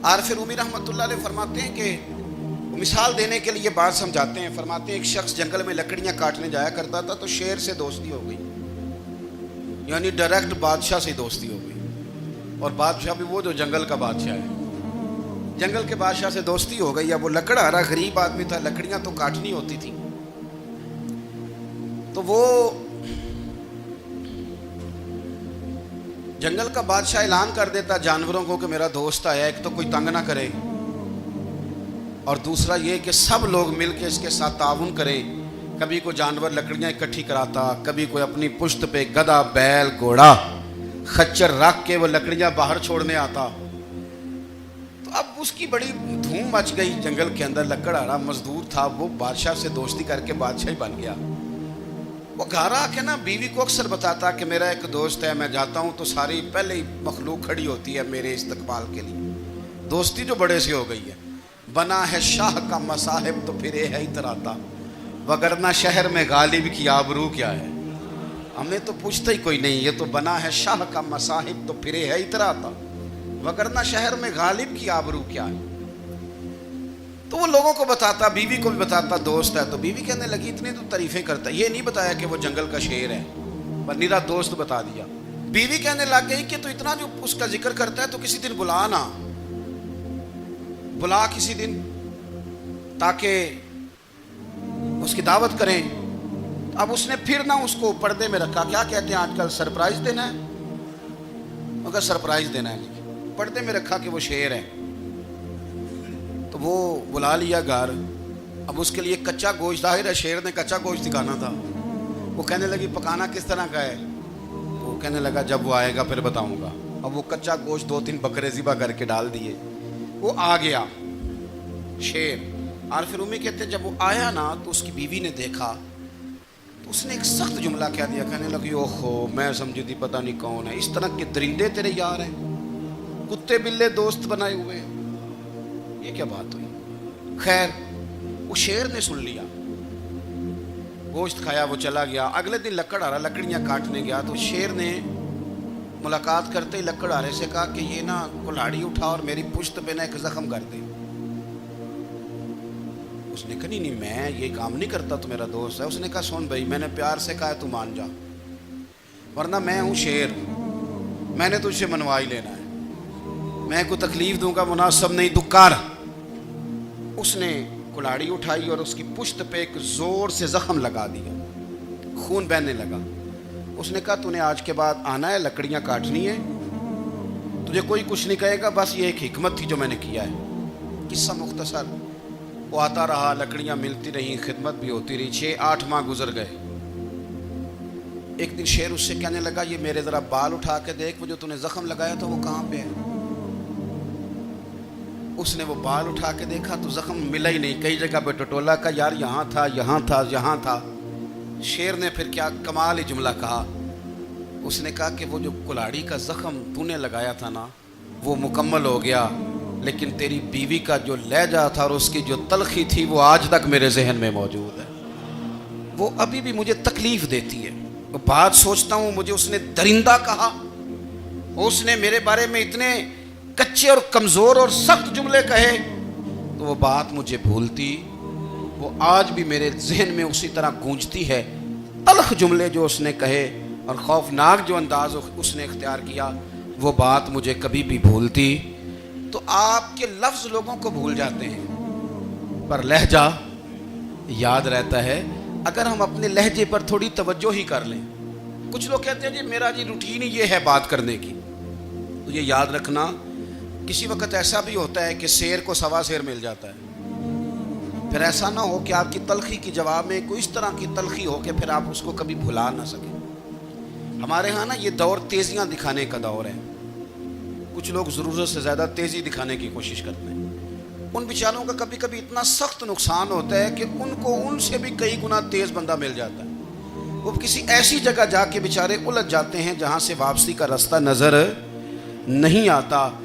عارف رومی رحمۃ اللہ علیہ فرماتے ہیں کہ مثال دینے کے لیے بات سمجھاتے ہیں. فرماتے ہیں ایک شخص جنگل میں لکڑیاں کاٹنے جایا کرتا تھا تو شیر سے دوستی ہو گئی, یعنی ڈائریکٹ بادشاہ سے دوستی ہو گئی, اور بادشاہ بھی وہ جو جنگل کا بادشاہ ہے. جنگل کے بادشاہ سے دوستی ہو گئی. اب وہ لکڑہارا غریب آدمی تھا, لکڑیاں تو کاٹنی ہوتی تھی. تو وہ جنگل کا بادشاہ اعلان کر دیتا جانوروں کو کہ میرا دوست آیا, ایک تو کوئی تنگ نہ کرے, اور دوسرا یہ کہ سب لوگ مل کے اس کے ساتھ تعاون کریں. کبھی کوئی جانور لکڑیاں اکٹھی کراتا, کبھی کوئی اپنی پشت پہ گدھا, بیل, گھوڑا, خچر رکھ کے وہ لکڑیاں باہر چھوڑنے آتا. تو اب اس کی بڑی دھوم مچ گئی جنگل کے اندر. لکڑہارا مزدور تھا, وہ بادشاہ سے دوستی کر کے بادشاہ ہی بن گیا. وہ گھر آ کے نا بیوی کو اکثر بتاتا کہ میرا ایک دوست ہے, میں جاتا ہوں تو ساری پہلے ہی مخلوق کھڑی ہوتی ہے میرے استقبال کے لیے. دوستی جو بڑے سے ہو گئی ہے. بنا ہے شاہ کا مصاحب تو پھر ہے اتراتا, وگرنہ شہر میں غالب کی آبرو کیا ہے. ہمیں تو پوچھتا ہی کوئی نہیں, یہ تو بنا ہے شاہ کا مصاحب تو پھر ہے اتراتا, وگرنہ شہر میں غالب کی آبرو کیا ہے. تو وہ لوگوں کو بتاتا, بیوی کو بھی بتاتا دوست ہے. تو بیوی کہنے لگی اتنی تو تعریفیں کرتا, یہ نہیں بتایا کہ وہ جنگل کا شیر ہے, پر نیرا دوست بتا دیا. بیوی کہنے لگ گئی کہ تو اتنا جو اس کا ذکر کرتا ہے تو کسی دن بلا نا, بلا کسی دن تاکہ اس کی دعوت کریں. اب اس نے پھر نہ اس کو پردے میں رکھا. کیا کہتے ہیں آج کل, سرپرائز دینا ہے, مگر سرپرائز دینا ہے, پردے میں رکھا کہ وہ شیر ہے. تو وہ بلا لیا گھر. اب اس کے لیے کچا گوشت, ظاہر ہے شیر نے کچا گوشت دکھانا تھا. وہ کہنے لگی پکانا کس طرح کا ہے. وہ کہنے لگا جب وہ آئے گا پھر بتاؤں گا. اب وہ کچا گوشت 2-3 بکرے ذبح کر کے ڈال دیے. وہ آ گیا شیر. عارف رومی کہتے جب وہ آیا نا تو اس کی بیوی نے دیکھا تو اس نے ایک سخت جملہ کہہ دیا. کہنے لگی اوہو, میں سمجھی تھی پتہ نہیں کون ہے, اس طرح کے درندے تیرے یار ہیں, کتے بلے دوست بنائے ہوئے ہیں, یہ کیا بات ہوئی. خیر وہ شیر نے سن لیا, گوشت کھایا, وہ چلا گیا. اگلے دن لکڑہارا لکڑیاں کاٹنے گیا تو شیر نے ملاقات کرتے ہی لکڑہارے سے کہا کہ یہ نا کلاڑی اٹھا اور میری پشت پہ نا ایک زخم کر دے. اس نے کہا نہیں میں یہ کام نہیں کرتا, تو میرا دوست ہے. اس نے کہا سن بھائی, میں نے پیار سے کہا ہے تو مان جا, ورنہ میں ہوں شیر, میں نے تجھ سے منوا ہی لینا ہے, میں کوئی تکلیف دوں گا مناسب نہیں, تو کر. اس نے کلاڑی اٹھائی اور اس کی پشت پہ ایک زور سے زخم لگا دیا, خون بہنے لگا. اس نے کہا تو نے آج کے بعد آنا ہے, لکڑیاں کاٹنی ہے, تجھے کوئی کچھ نہیں کہے گا, بس یہ ایک حکمت تھی جو میں نے کیا ہے. قصہ مختصر. وہ آتا رہا, لکڑیاں ملتی رہیں, خدمت بھی ہوتی رہی. 6-8 ماہ گزر گئے. ایک دن شیر اس سے کہنے لگا یہ میرے ذرا بال اٹھا کے دیکھ, وہ جو تو نے زخم لگایا تھا وہ کہاں پہ ہے. اس نے وہ بال اٹھا کے دیکھا تو زخم ملا ہی نہیں, کئی جگہ پہ ٹٹولا کا, یار یہاں تھا, یہاں تھا, یہاں تھا. شیر نے پھر کیا کمال ہی جملہ کہا. اس نے کہا کہ وہ جو کلاڑی کا زخم تو نے لگایا تھا نا وہ مکمل ہو گیا, لیکن تیری بیوی کا جو لہجہ تھا اور اس کی جو تلخی تھی وہ آج تک میرے ذہن میں موجود ہے, وہ ابھی بھی مجھے تکلیف دیتی ہے. وہ بات سوچتا ہوں مجھے اس نے درندہ کہا, اس نے میرے بارے میں اتنے کچے اور کمزور اور سخت جملے کہے, تو وہ بات مجھے بھولتی, وہ آج بھی میرے ذہن میں اسی طرح گونجتی ہے. تلخ جملے جو اس نے کہے اور خوفناک جو انداز اس نے اختیار کیا, وہ بات مجھے کبھی بھی بھولتی. تو آپ کے لفظ لوگوں کو بھول جاتے ہیں, پر لہجہ یاد رہتا ہے اگر ہم اپنے لہجے پر تھوڑی توجہ ہی کر لیں. کچھ لوگ کہتے ہیں جی میرا جی روٹین ہی یہ ہے بات کرنے کی, تو یہ یاد رکھنا کسی وقت ایسا بھی ہوتا ہے کہ شیر کو سوا شیر مل جاتا ہے. پھر ایسا نہ ہو کہ آپ کی تلخی کی جواب میں کوئی اس طرح کی تلخی ہو کہ پھر آپ اس کو کبھی بھلا نہ سکیں. ہمارے ہاں نا یہ دور تیزیاں دکھانے کا دور ہے. کچھ لوگ ضرورت سے زیادہ تیزی دکھانے کی کوشش کرتے ہیں. ان بیچاروں کا کبھی کبھی اتنا سخت نقصان ہوتا ہے کہ ان کو ان سے بھی کئی گنا تیز بندہ مل جاتا ہے. وہ کسی ایسی جگہ جا کے بیچارے الجھ جاتے ہیں جہاں سے واپسی کا راستہ نظر نہیں آتا.